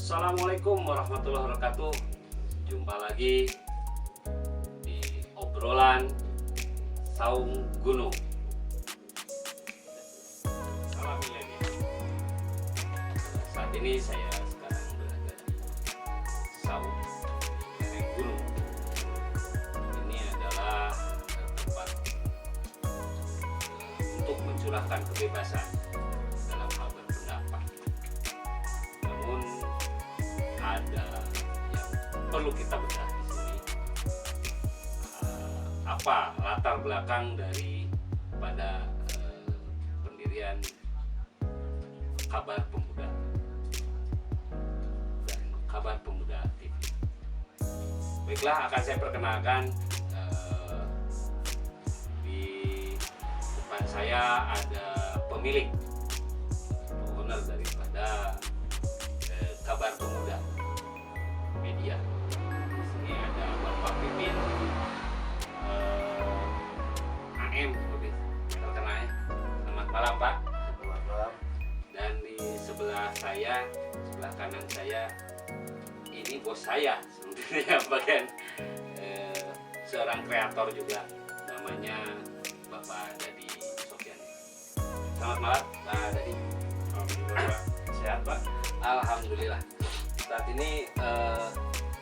Assalamualaikum warahmatullahi wabarakatuh. Jumpa lagi di obrolan Saung Gunung. Salam milenial. Saat ini saya sekarang berada di Saung Gunung. Ini adalah tempat untuk mencurahkan kebebasan dalam hal berpendapat. Namun ada yang perlu kita bedah di sini. Apa latar belakang dari pada pendirian Kabar Pemuda dan Kabar Pemuda TV. Baiklah, akan saya perkenalkan. Di depan saya ada pemilik, owner daripada Kabar Pemuda Media. Di sini ada Bapak Pipin, AM lebih terkenal. Selamat malam, Pak. Selamat malam. Dan di sebelah saya, sebelah kanan saya, ini bos saya sebenarnya, bagian seorang kreator juga, namanya Bapak Dadi Sofyan. Selamat malam, Pak Dadi. Alhamdulillah, Pak. Sehat, Pak? Alhamdulillah. Saat ini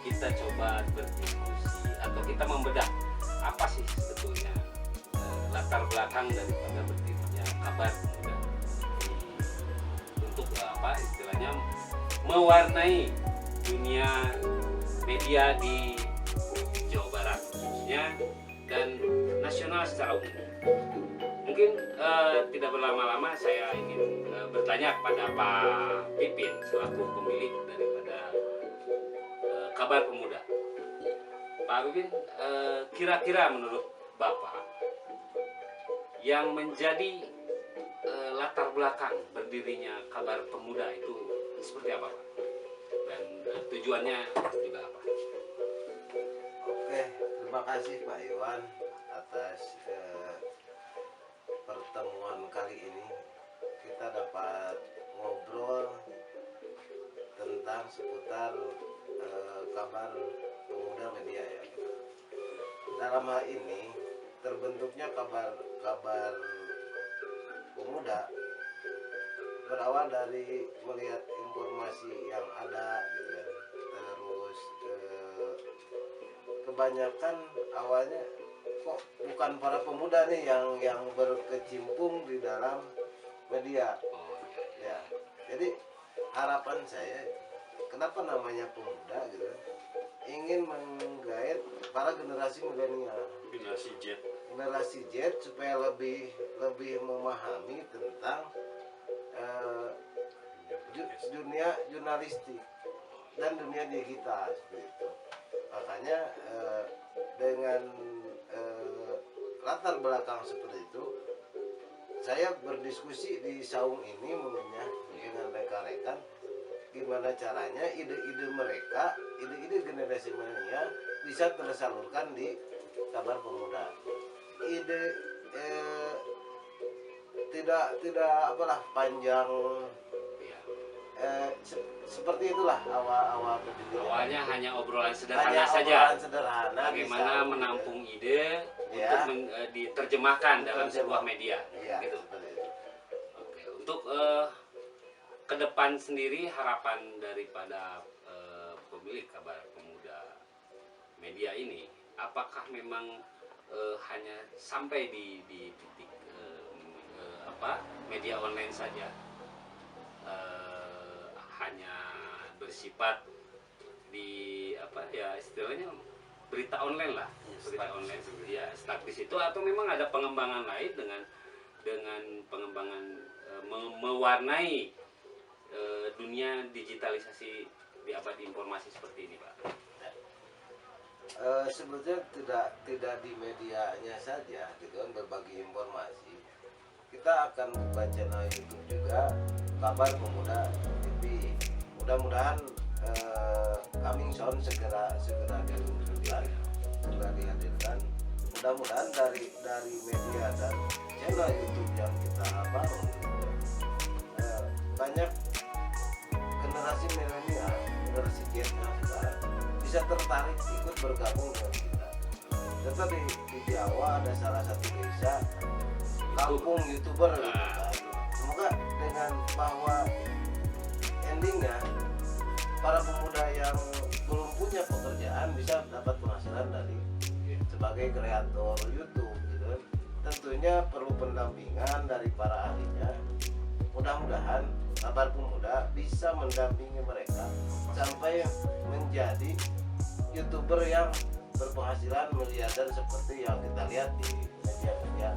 kita coba berdiskusi atau kita membedah apa sih sebetulnya latar belakang daripada berdirinya Kabar Pemuda untuk apa istilahnya mewarnai dunia media di Jawa Barat khususnya dan nasional secara umum. Mungkin tidak berlama-lama saya ingin bertanya kepada Pak Pipin selaku pemilik daripada Kabar Pemuda. Pak Pipin, kira-kira menurut Bapak yang menjadi latar belakang berdirinya Kabar Pemuda itu seperti apa, Pak? Dan tujuannya juga apa? Oke, terima kasih Pak Iwan atas pertemuan kali ini. Kita dapat ngobrol tentang seputar Kabar Pemuda Media ya. Dalam hal ini terbentuknya kabar Pemuda berawal dari melihat informasi yang ada gitu kan. Terus kebanyakan awalnya kok bukan para pemuda nih yang berkecimpung di dalam media ya. Jadi harapan saya, kenapa namanya pemuda gitu kan, ingin menggait para generasi milenial, generasi Z supaya lebih memahami tentang dunia jurnalistik dan dunia digital seperti itu. Makanya dengan latar belakang seperti itu, saya berdiskusi di Saung ini dengan rekan-rekan gimana caranya ide-ide mereka, ide-ide generasi milenial bisa tersalurkan di Kabar Pemuda. Ide tidak apalah panjang, seperti itulah awal pendirian. Awalnya hanya obrolan sederhana saja. Bagaimana bisa, menampung ide ya, untuk diterjemahkan dalam sebuah media. Ya, Gitu. seperti itu. Oke, untuk ke depan sendiri harapan daripada pemilik Kabar Pemuda Media ini, apakah memang hanya sampai di titik media online saja, hanya bersifat di istilahnya berita online lah, berita online ya, stuck di situ, atau memang ada pengembangan lain dengan pengembangan mewarnai dunia digitalisasi di abad informasi seperti ini, Pak? Sebetulnya tidak di medianya saja gitu kan, berbagi informasi. Kita akan membuka channel YouTube juga, Kabar Pemuda TV. Mudah-mudahan coming soon segera dihadirkan. Mudah-mudahan dari media dan channel YouTube yang kita bangun banyak generasi milenial bisa tertarik ikut bergabung dengan kita. Contoh di Jawa ada salah satu desa kampung YouTuber gitu kan. Semoga dengan bahwa endingnya para pemuda yang belum punya pekerjaan bisa dapat penghasilan dari sebagai kreator YouTube gitu kan. Tentunya perlu pendampingan dari para ahlinya. Mudah-mudahan Kabar Pemuda bisa mendampingi mereka sampai menjadi YouTuber yang berpenghasilan miliarder seperti yang kita lihat di media-media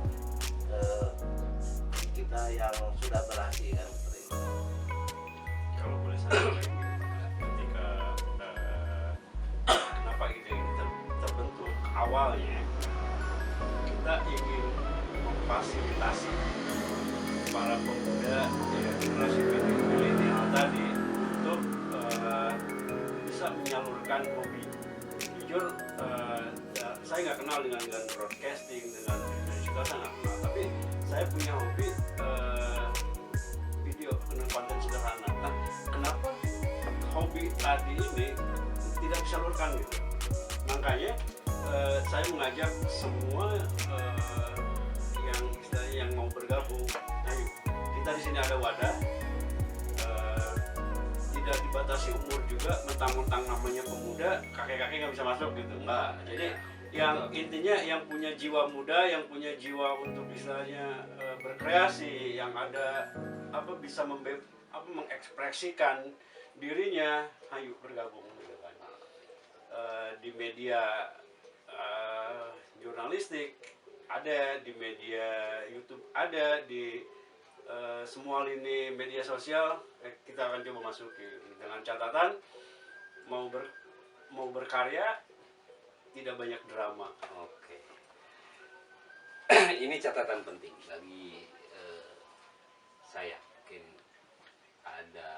kita yang sudah berhasil kan seperti itu. Kalau boleh saya ketika kenapa ide ini terbentuk awalnya kita ingin memfasilitasi para pemuda generasi milenial tadi untuk bisa menyalurkan hobi. Jujur saya nggak kenal dengan broadcasting, dengan digital, saya nggak kenal, tapi saya punya hobi video dengan konten sederhana. Nah, kenapa hobi tadi ini tidak disalurkan gitu? Makanya saya mengajak semua yang istilahnya yang mau bergabung. Nah, kita di sini ada wadah, tidak dibatasi umur juga, mentang-mentang namanya pemuda, kakek-kakek nggak bisa masuk gitu, enggak. Jadi yang intinya yang punya jiwa muda, yang punya jiwa untuk istilahnya berkreasi, yang ada bisa mengekspresikan dirinya, ayo bergabung gitu kan. Di media jurnalistik ada, di media YouTube ada, di semua lini media sosial kita akan coba masuki dengan catatan mau berkarya tidak banyak drama. Oke. Ini catatan penting bagi saya. Mungkin ada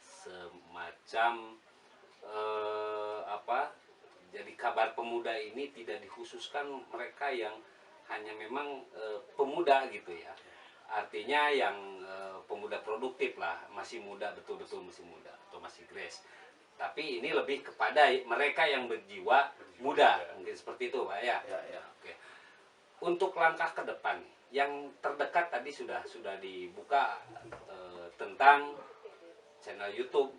semacam jadi Kabar Pemuda ini tidak dikhususkan mereka yang hanya memang pemuda gitu ya. Artinya yang pemuda produktif lah, masih muda, betul-betul masih muda atau masih grace. Tapi ini lebih kepada mereka yang berjiwa muda, mungkin seperti itu Pak ya. Ya. Oke. Untuk langkah ke depan, yang terdekat tadi sudah dibuka tentang channel YouTube.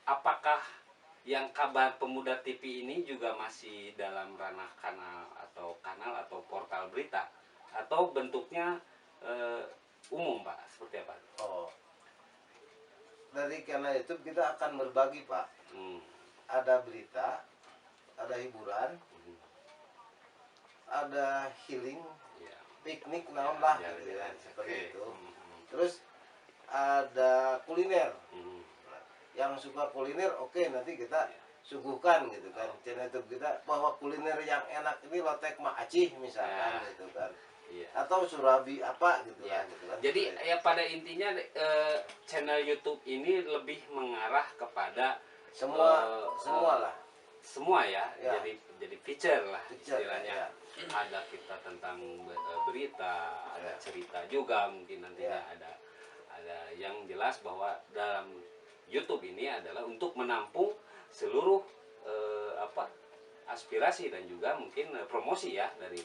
Apakah yang Kabar Pemuda TV ini juga masih dalam ranah kanal atau portal berita, atau bentuknya umum Pak, seperti apa? Oh, dari kanal YouTube kita akan berbagi Pak. Ada berita, ada hiburan, ada healing, piknik, naon lah gitu ya, seperti itu. Terus ada kuliner. Yang suka kuliner, oke, nanti kita suguhkan gitu kan. Channel YouTube kita bahwa kuliner yang enak ini lotek Mak Acih misalkan gitu kan. Atau Surabi apa gitu kan. Jadi ya pada intinya channel YouTube ini lebih mengarah kepada semua ya. Jadi feature lah istilahnya. Ada kita tentang berita, ada cerita juga mungkin nantinya ada yang jelas bahwa dalam YouTube ini adalah untuk menampung seluruh aspirasi dan juga mungkin promosi ya dari.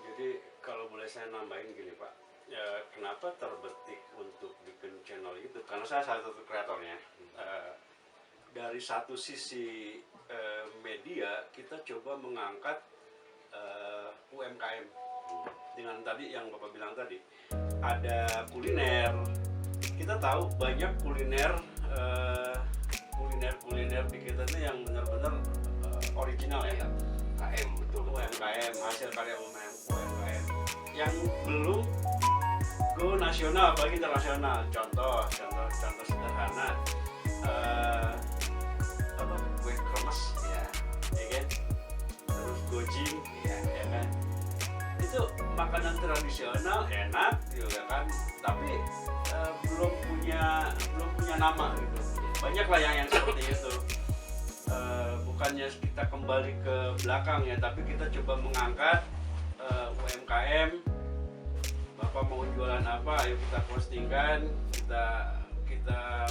Jadi kalau boleh saya nambahin gini Pak, ya kenapa terbetik untuk bikin channel YouTube? Karena saya salah satu kreatornya. Dari satu sisi media kita coba mengangkat UMKM dengan tadi yang Bapak bilang tadi, ada kuliner. Kita tahu banyak kuliner di kita ini yang benar-benar original ya. UMKM, betul. UMKM, hasil karya UMKM yang belum go nasional apalagi internasional. Contoh sederhana, kue kremes ya kan, terus gojing ya kan, itu makanan tradisional enak juga kan, tapi belum punya nama gitu. Banyak lah yang seperti itu. Bukannya kita kembali ke belakang ya, tapi kita coba mengangkat UMKM. Bapak mau jualan apa, ayo kita postingkan, kita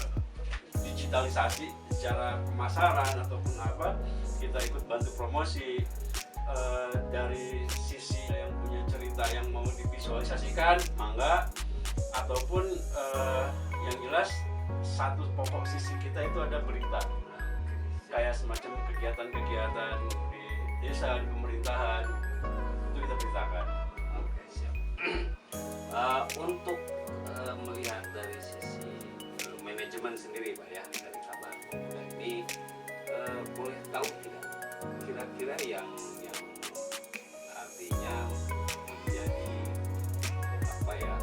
digitalisasi secara pemasaran ataupun apa, kita ikut bantu promosi. Dari sisi yang punya cerita yang mau divisualisasikan, mangga, ataupun yang jelas satu pokok sisi kita itu ada berita, kayak semacam kegiatan-kegiatan di desa, di pemerintahan, itu kita beritakan. Oke, siap. Untuk melihat dari sisi manajemen sendiri Pak ya, dari Kabar Pemuda ini, boleh tahu tidak kira-kira yang artinya menjadi apa ya,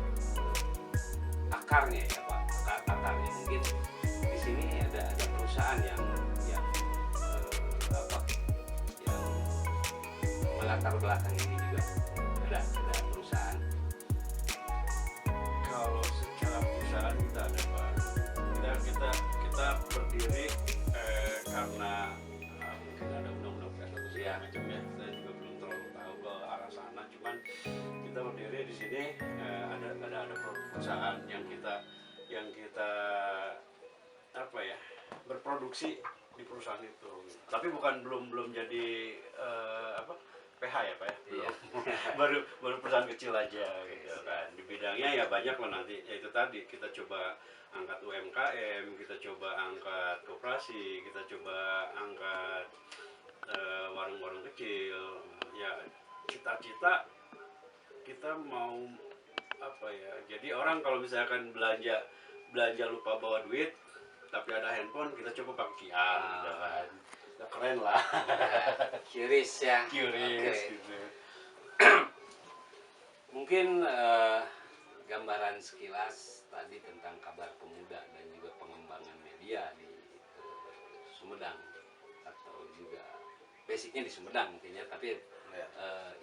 akarnya ya Pak, akarnya mungkin di sini ada perusahaan yang apa yang melatar belakang ini juga ada perusahaan. Kalau secara perusahaan kita ada Pak, kita berdiri karena mungkin ada undang-undang PSDB segala macam ya, saya juga belum terlalu tahu ke arah sana, cuman kita berdiri di sini ada perusahaan yang kita apa ya, berproduksi di perusahaan itu, tapi belum jadi apa PH ya Pak ya, Iya. baru perusahaan kecil aja gitu kan. Di bidangnya ya banyak lah nanti, ya itu tadi kita coba angkat UMKM, kita coba angkat koperasi, kita coba angkat warung-warung kecil. Ya cita-cita kita mau apa ya, jadi orang kalau misalkan belanja lupa bawa duit tapi ada handphone, kita coba pakai QR gitu kan. Ya, keren lah. Curious ya. Curious Oke. gitu. Mungkin gambaran sekilas tadi tentang Kabar Pemuda dan juga pengembangan media di Sumedang, atau juga basicnya di Sumedang mungkin ya, tapi Ya.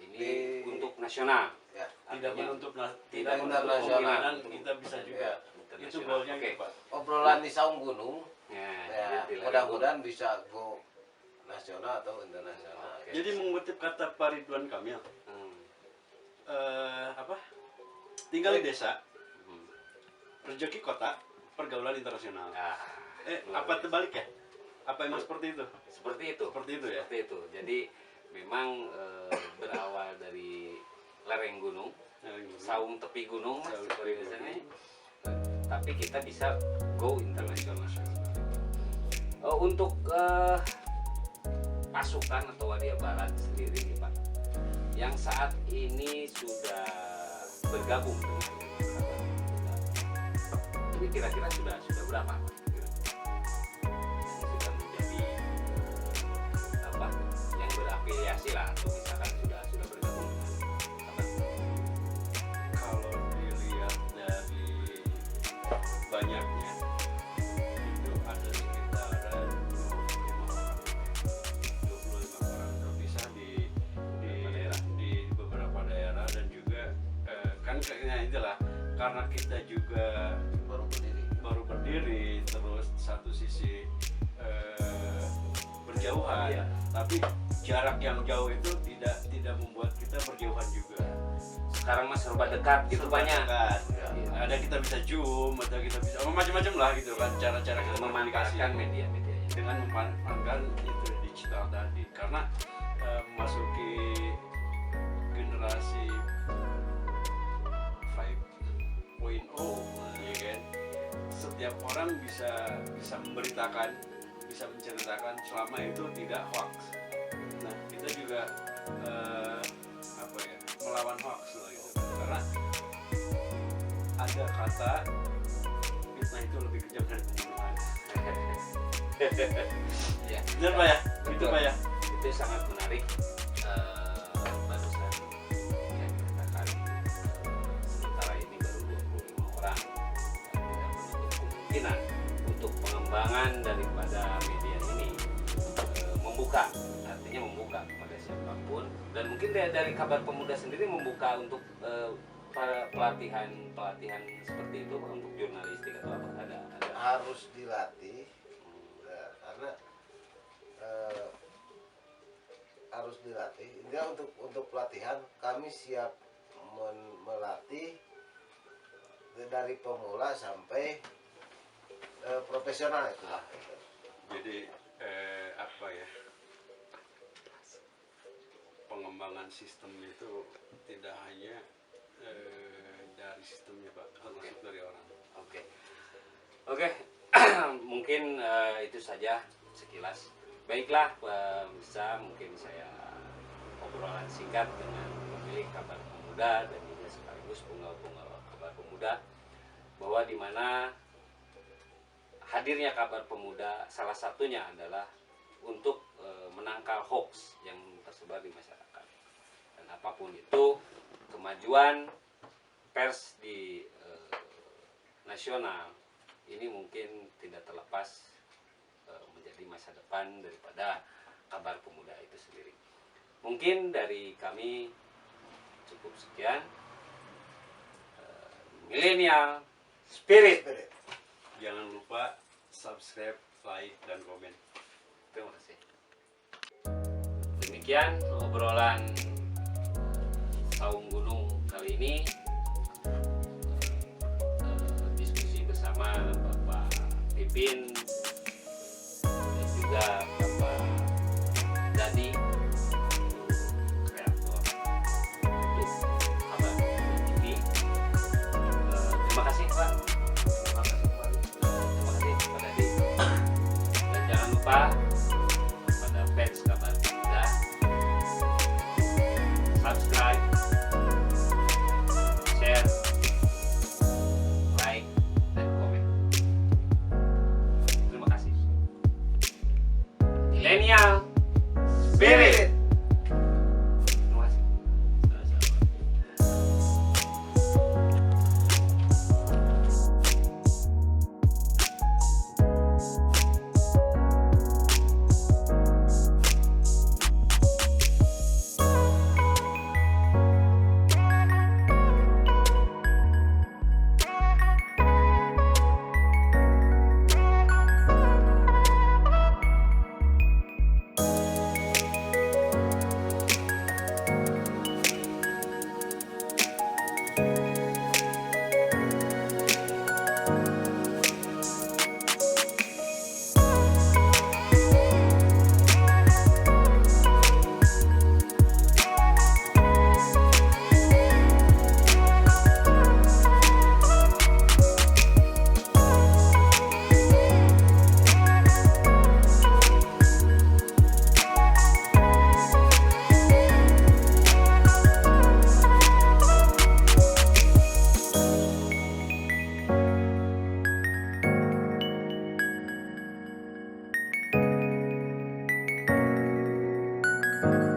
ini untuk nasional. Ya. Tidak Artinya menutup tidak internasional. kemungkinan kita bisa juga. Itu internasional. goalnya Oke. gitu Pak. Obrolan di Saung Gunung, Ya, ya, jadi mudah-mudahan bisa go nasional atau internasional. Oke. Jadi mengutip kata Pak Ridwan Kamil, apa? Tinggal di desa, Hmm. rezeki kota, pergaulan internasional. Nah, Apa terbalik ya? Apa emang seperti itu? seperti itu. Seperti itu ya. Seperti itu. Jadi memang berawal dari lereng gunung, saung tepi gunung, Mas, Saung seperti tepi biasanya. Tapi kita bisa go internasional. Untuk pasukan atau Wadia Barat sendiri nih Pak, yang saat ini sudah bergabung dengan Kabar Pemuda, ini kira-kira sudah berapa Pak? Yang sudah menjadi apa? Yang berafiliasi lah, atau misalkan sudah bergabung dengan Kabar Pemuda. Kalau dilihat dari banyaknya, itu ada sekitaran 25 orang terpisah di beberapa daerah, dan juga kan kayaknya itulah karena kita juga baru berdiri, terus satu sisi berjauhan, Iya. tapi jarak yang jauh itu tidak membuat kita berjauhan juga. Sekarang Mas serba dekat gitu Serba banyak. dekat. Iya. Ada kita bisa zoom, atau kita bisa macam-macam lah gitu kan, cara-cara kita Memanfaatkan media-media ini. dengan memanfaatkan itu digital tadi, karena memasuki generasi 5.0 ya kan, setiap orang bisa memberitakan, bisa menceritakan selama itu tidak hoax. Nah kita juga apa ya, melawan hoax lah gitu kan. Karena ada kata fitnah itu lebih kejam dari pembunuhan. Ya. Benar Pak ya? Itu Betul. Pak ya? Itu sangat menarik. Barusan yang dikatakan sementara ini baru 25 orang, tidak menutup kemungkinan untuk pengembangan daripada media ini membuka, artinya membuka kepada siapapun, dan mungkin dari Kabar Pemuda sendiri membuka untuk pelatihan seperti itu Pak, untuk jurnalistik atau apa, ada Harus dilatih, ya, karena harus dilatih. Enggak, untuk pelatihan kami siap melatih dari pemula sampai profesional itu. Jadi apa ya, pengembangan sistem itu tidak hanya dari sistemnya Pak, termasuk dari orang. Oke. Mungkin itu saja sekilas. Baiklah pemirsa, mungkin saya obrolan singkat dengan pemilik Kabar Pemuda dan juga sekaligus penggawa Kabar Pemuda, bahwa di mana hadirnya Kabar Pemuda salah satunya adalah untuk menangkal hoax yang tersebar di masyarakat. Dan apapun itu, kemajuan pers di nasional ini mungkin tidak terlepas menjadi masa depan daripada Kabar Pemuda itu sendiri. Mungkin dari kami cukup sekian. Millennial Spirit. Jangan lupa subscribe, like, dan komen. Terima kasih. Demikian obrolan Saung Gunung kali ini. Diskusi bersama Bapak Pipin dan juga Bapak Dadi, kreator untuk Kabar TV. Terima kasih Pak. Terima kasih kembali. Terima kasih Pak Dadi. Dan jangan lupa pada fans Kabar Pemuda, subscribe, share, like, dan komen. Terima kasih. Millennial Spirit. Terima kasih. Thank you.